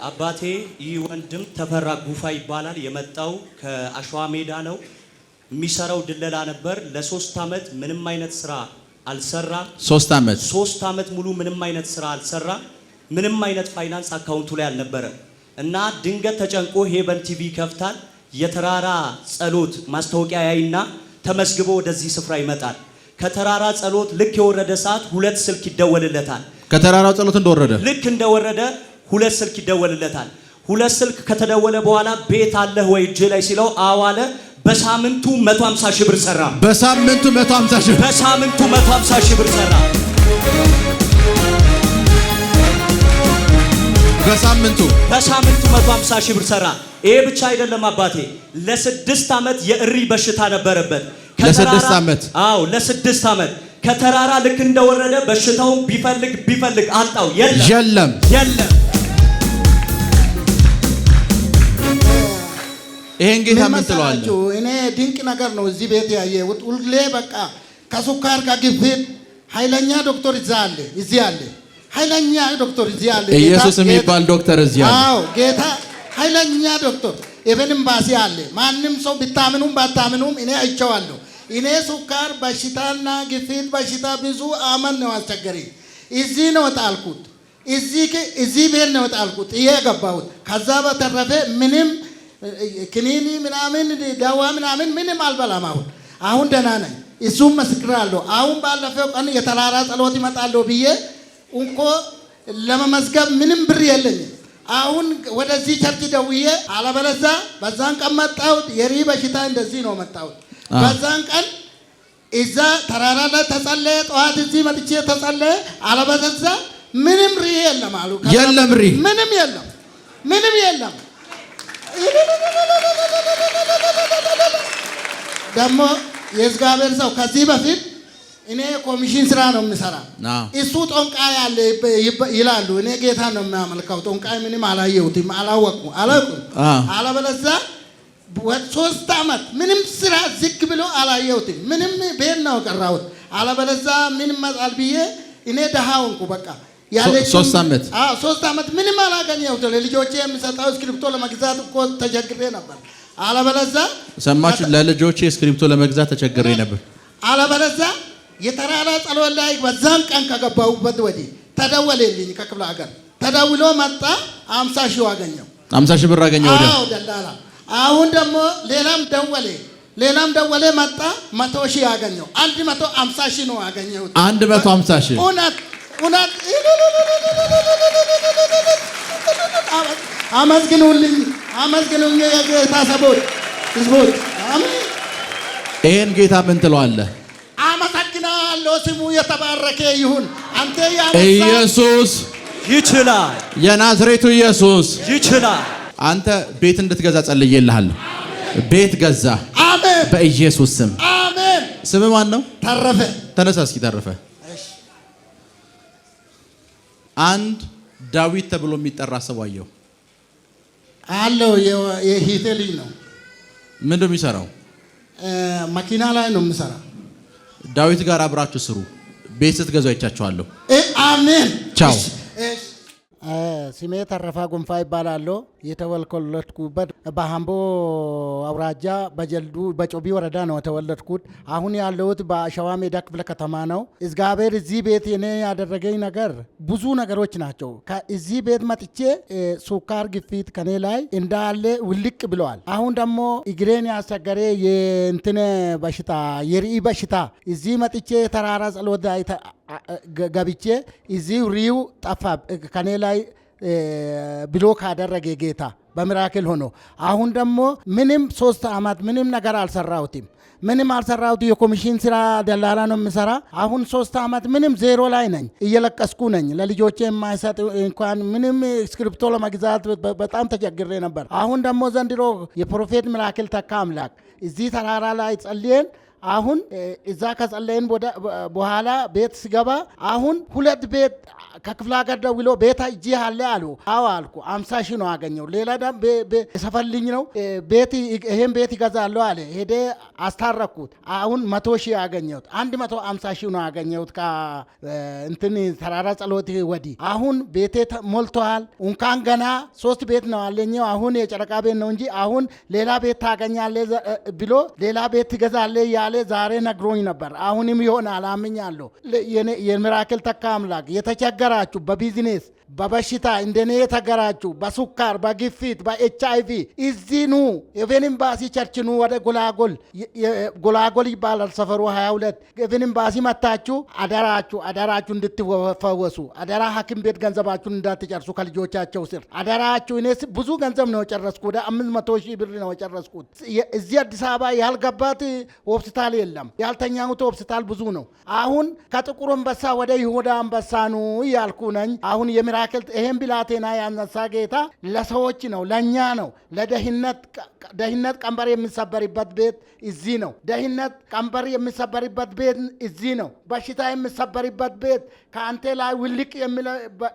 አባቴ ይህ ወንድም ተፈራ ጉፋ ይባላል። የመጣው ከአሸዋ ሜዳ ነው። የሚሰራው ድለላ ነበር። ለ3 አመት ምንም አይነት ስራ አልሰራ። 3 አመት ሙሉ ምንም አይነት ስራ አልሰራ። ምንም አይነት ፋይናንስ አካውንቱ ላይ አልነበረ እና ድንገት ተጨንቆ ሄቨን ቲቪ ከፍታል። የተራራ ጸሎት ማስታወቂያ ያይና ተመስግቦ ወደዚህ ስፍራ ይመጣል። ከተራራ ጸሎት ልክ የወረደ ሰዓት 2 ስልክ ይደወልለታል። ከተራራው ጸሎት እንደወረደ ልክ እንደወረደ 2 ስልክ ይደወልለታል። 2 ስልክ ከተደወለ በኋላ ቤት አለህ ወይ እጅ ላይ ሲለው አዎ አለ። በሳምንቱ 150 ሺህ ብር ሰራ። በሳምንቱ 150 ሺህ በሳምንቱ 150 ሺህ ብር ሰራ። በሳምንቱ 150 ሺህ ብር ሰራ። ይሄ ብቻ አይደለም አባቴ ለ6 አመት የእሪ በሽታ ነበረበት። ለ6 አመት? አዎ ለ6 አመት ከተራራ ልክ እንደወረደ በሽታውን ቢፈልግ አጣው። የለም። ይሄን ጌታ ምን ትለዋለህ? እኔ ድንቅ ነገር ነው እዚህ ቤት ያየሁት። ሁሌ በቃ ከሱካር ከግፊት ኃይለኛ ዶክተር እዚህ አለ። ኃይለኛ ዶክተር እዚህ አለ። ኢየሱስ የሚባል ዶክተር እዚህ አለ። አዎ ጌታ ኃይለኛ ዶክተር ኤቨንም ባሲ አለ። ማንም ሰው ቢታምኑም ባታምኑም እኔ አይቼዋለሁ። እኔ ሱካር በሽታና ግፊት በሽታ ብዙ አመት ነው አስቸገረኝ። እዚህ ነው ጣልኩት። እዚህ ቤት ነው ጣልኩት። ይሄ ገባሁት። ከዛ በተረፈ ምንም ክኒኒ ምናምን ዳዋ ምንም አልበላም። አሁን ደህና ነኝ። እሱም መስክራለሁ። አሁን ባለፈው ቀን የተራራ ጸሎት ይመጣለሁ ብዬ እንኮ ለመመዝገብ ምንም ብር የለኝም። አሁን ወደዚህ ቸርች ደውዬ አለበለዚያ በዛን ቀን መጣሁት። የሪ በሽታ እንደዚህ ነው መጣሁት። በዛን ቀን እዛ ተራራ ላይ ተጸለየ። ጠዋት እዚህ መጥቼ ተጸለየ። አለበለዚያ ምንም ሪ የለም አሉ። የለም ሪ ምንም የለም። ደግሞ የእግዚአብሔር ሰው ከዚህ በፊት እኔ ኮሚሽን ስራ ነው የምሰራ። እሱ ጦንቃይ ያለ ይላሉ። እኔ ጌታ ነው የሚያመልከው። ጦንቃይ ምንም አላየሁትም፣ አላወቅኩም። አለበለዚያ 3 አመት ምንም ስራ ዝግ ብሎ አላየሁትም። ምንም ቤት ነው ቀራሁት። አለበለዚያ ምን መጣል ብዬ እኔ ደሃ ሆንኩ። በቃ ያለች 3 አመት ምንም አላገኘሁትም። ለልጆቼ የምሰጠው እስክሪፕቶ ለመግዛት እኮ ተቸግሬ ነበር። አለበለዚያ ሰማችሁ፣ ለልጆቼ እስክሪፕቶ ለመግዛት ተቸግሬ ነበር። አለበለዚያ የተራራ ጸሎት ላይ በዛን ቀን ከገባሁበት ወዲህ ተደወለልኝ ከክፍለ ሀገር ተደውሎ መጣ። 50 ሺህ አገኘው። 50 ሺህ ብር አገኘው ወዲያ። አዎ ደላላ። አሁን ደግሞ ሌላም ደወለ መጣ። 100 ሺህ አገኘው። 150 ሺህ ነው አገኘሁት። 150 ሺህ እውነት አመስግኑልኝ የጌታ ሰዎች ህዝቦች። አሜን። ይሄን ጌታ ምን ትለዋለህ? አመሰግናለሁ። ስሙ የተባረከ ይሁን። አንተ ኢየሱስ ይችላል። የናዝሬቱ ኢየሱስ ይችላል። አንተ ቤት እንድትገዛ ጸልዬልሃለሁ። ቤት ገዛ። አሜን። በኢየሱስ ስም አሜን። ስም ማን ነው? ተረፈ። ተነሳ እስኪ ተረፈ። አንድ ዳዊት ተብሎ የሚጠራ ሰው አየሁ አለው። የሂቴ ልጅ ነው። ምንድን ነው የሚሰራው? መኪና ላይ ነው የሚሰራ። ዳዊት ጋር አብራችሁ ስሩ። ቤት ስትገዙ አይቻችኋለሁ። አሜን። ቻው። ስሜ ተረፋ ጉንፋ ይባላለሁ። የተወለድኩበት በአምቦ አውራጃ በጀልዱ በጮቢ ወረዳ ነው የተወለድኩት። አሁን ያለሁት በአሸዋ ሜዳ ክፍለ ከተማ ነው። እግዚአብሔር እዚህ ቤት እኔ ያደረገኝ ነገር ብዙ ነገሮች ናቸው። እዚህ ቤት መጥቼ ሱካር ግፊት ከኔ ላይ እንዳለ ውልቅ ብለዋል። አሁን ደግሞ እግሬን ያስቸገረ የእንትን በሽታ የርኢ በሽታ እዚህ መጥቼ ተራራ ጸሎት ገብቼ እዚህ ሪው ጠፋ ከኔ ላይ ብሎክ አደረገ ጌታ በሚራክል ሆኖ። አሁን ደግሞ ምንም 3 አመት ምንም ነገር አልሰራሁትም። የኮሚሽን ስራ ደላላ ነው የምሰራ። አሁን 3 አመት ምንም ዜሮ ላይ ነኝ። እየለቀስኩ ነኝ። ለልጆቼ የማይሰጥ እንኳን ምንም ስክሪፕቶ ለመግዛት በጣም ተቸግሬ ነበር። አሁን ደግሞ ዘንድሮ የፕሮፌት ሚራክል ተካ አምላክ እዚህ ተራራ ላይ ጸልየን አሁን እዛ ከጸለይን በኋላ ቤት ሲገባ አሁን 2 ቤት ከክፍለ ሀገር ደውሎ ቤት እጅ አለ አሉ። አዎ አልኩ። 50 ሺህ ነው አገኘው። ሌላ ደም ሰፈልኝ ነው ቤት ይሄን ቤት ይገዛለሁ አለ። ሄደ አስታረኩት። አሁን 100 ሺህ አገኘሁት። 150 ሺህ ነው አገኘሁት እንትን ተራራ ጸሎት ወዲ። አሁን ቤቴ ሞልቷል። እንኳን ገና 3 ቤት ነው አለኝ። አሁን የጨረቃ ቤት ነው እንጂ አሁን ሌላ ቤት ታገኛለህ ብሎ ሌላ ቤት ትገዛለህ ያለ ዛሬ ነግሮኝ ነበር። አሁንም ይሆናል አምኛለሁ። የሚራክል ተካ አምላክ የተቸገራችሁ በቢዝነስ በበሽታ እንደኔ የተገራችሁ በሱካር በግፊት በኤችአይቪ እዚኑ ኤቨን ኤምባሲ ቸርችኑ ወደ ጎላጎል ይባላል ሰፈሩ 22 ኤቨን ኤምባሲ መታችሁ አደራችሁ እንድትፈወሱ አደራ ሐኪም ቤት ገንዘባችሁን እንዳትጨርሱ ከልጆቻቸው ስር አደራችሁ። እኔ ብዙ ገንዘብ ነው የጨረስኩት። ወደ 500 ሺህ ብር ነው የጨረስኩት። እዚህ አዲስ አበባ ያልገባት ሆስፒታል የለም። ያልተኛሁት ሆስፒታል ብዙ ነው። አሁን ከጥቁር አንበሳ ወደ ይሁዳ አንበሳ ነው ያልኩ ነኝ። አሁን ሚራክል ይሄን ብላቴና ያነሳ ጌታ ለሰዎች ነው፣ ለኛ ነው። ለደህንነት ቀንበር የሚሰበርበት ቤት እዚህ ነው። ደህንነት ቀንበር የሚሰበርበት ቤት እዚህ ነው። በሽታ የሚሰበርበት ቤት ከአንተ ላይ ውልቅ የሚል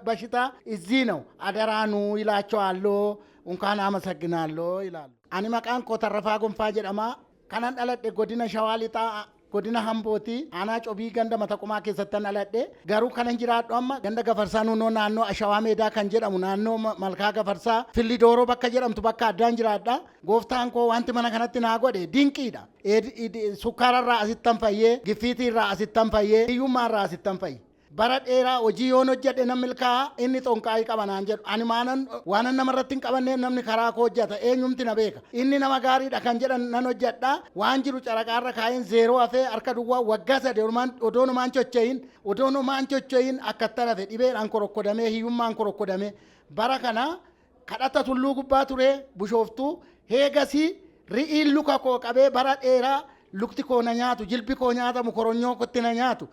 በሽታ እዚህ ነው። አደራኑ ይላቸዋለሁ። እንኳን አመሰግናለሁ ይላሉ። አኒ መቃን ኮ ተረፋ ጎንፋ ጀደማ ከናን ዳለዴ ጎዲና ሸዋሊጣ godina hambooti aanaa cobii ganda mataqumaa keessattan aladhe garuu kanan jiraadhu amma ganda gafarsaa naannoo ashawaa meedaa kan jedhamu naannoo malkaa gafarsaa filli dooroo bakka jedhamtu bakka addaan jiraadha. Gooftaan koo wanti mana kanatti naa godhe dinqiidha. Sukkaararraa asittan fayyee, gifiitiirraa asittan fayyee, hiyyummaarraa asittan fayyee. bara dheeraa hojii yoon hojjedhe namni milkaa inni xonqaa'ii qaba naan jedhu ani waanan namarratti hin qabanne namni karaa koo hojjeta eenyumti na beeka inni nama gaariidha kan jedhan nan hojjedha waan jiru caraqaarra kaa'in zeeroo hafee harka duwwaa waggaa sade odoonumaan chochoyin akkattan hafe dhibeedhaan korokkodamee hiyyummaan korokkodamee bara kana kadhata tulluu gubbaa ture bushooftuu heegasii ri'iin luka koo qabee bara dheeraa lukti koo na nyaatu jilbi koo nyaatamu koronyoo kotti na nyaatu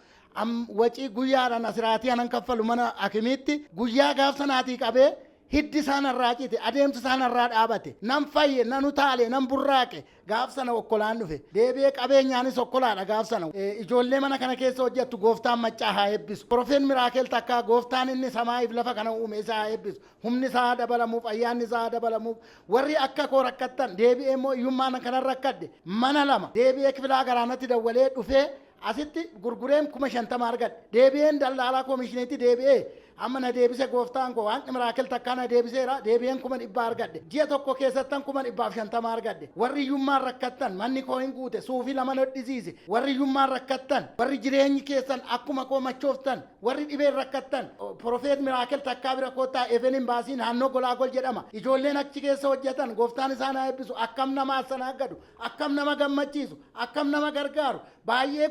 wacii guyyaadhaan asiraatii anan kaffalu mana akimiitti guyyaa gaaf sanaatii qabee hiddi isaanarraa cite adeemsa isaanarraa dhaabate nan fayye nan utaale nan burraaqe gaaf sana okkolaan dhufe deebi'ee qabeenyaanis okkolaadha gaaf sana ijoollee mana kana keessa hojjettu gooftaan maccaa haa eebbisu profeen miraakel takkaa gooftaan inni samaa'iif lafa kana uume isaa haa eebbisu humni isaa dabalamuuf ayyaanni isaa dabalamuuf warri akka koo rakkattan deebi'ee immoo iyyummaan kanan rakkadde mana lama deebi'ee kifilaa garaanatti dawwalee dhufee asitti gurgureen 50 argadhe deebi'een daldalaa koomishineetti deebi'ee amma na deebise gooftaan koo waan miraakel takkaa na deebiseera deebi'een 100 argadhe ji'a tokko keessattan 150 argadhe warri iyyummaan rakkattan manni koo hin guute suufii lama nodhisiise warri iyyummaan rakkattan warri jireenyi keessan akkuma koo machooftan warri dhibeen rakkattan profeet miraakel takkaa bira koottaa evenin baasiin naannoo golaagol jedhama ijoolleen achi keessa hojjetan gooftaan isaan haa eebbisu akkam nama asanaagadu akkam nama gammachiisu akkam nama gargaaru baay'ee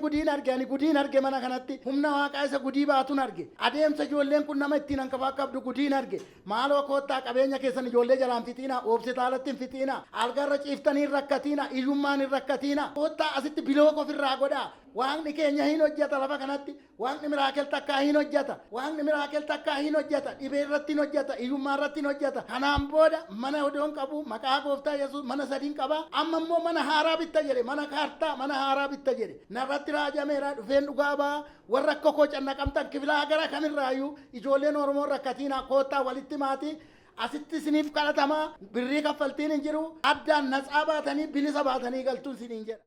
gudiin arge mana kanatti humna waaqaa isa gudii baatuun arge adeemsa ijoolleen kun nama ittiin hanqafaa qabdu gudiin arge maaloo koottaa qabeenya keessan ijoollee jalaan fixiina hospitaalatti hin fixiina algarra ciiftanii hin rakkatiina iyyummaan hin rakkatiina koottaa asitti bilook ofirraa godhaa waaqni keenya hin hojjeta lafa kanatti waaqni miraakel takkaa hin hojjeta waaqni miraakel takkaa hin hojjeta dhibee irratti hin hojjeta iyyummaa irratti hin hojjeta kanaan booda mana odoon qabu maqaa gooftaa yesuus mana sadiin qaba amma immoo mana haaraa bitta jedhe mana kaartaa mana haaraa bitta jedhe narratti raajameera dhufeen dhugaa baa warra akka koo cannaqamtan kifilaa gara kamirraayyuu ijoolleen oromoon rakkatiina koottaa walitti maatii asitti isiniif kadhatamaa birrii kaffaltiin hin jiru addaan natsaa baatanii bilisa baatanii galtuun isiniin jedha.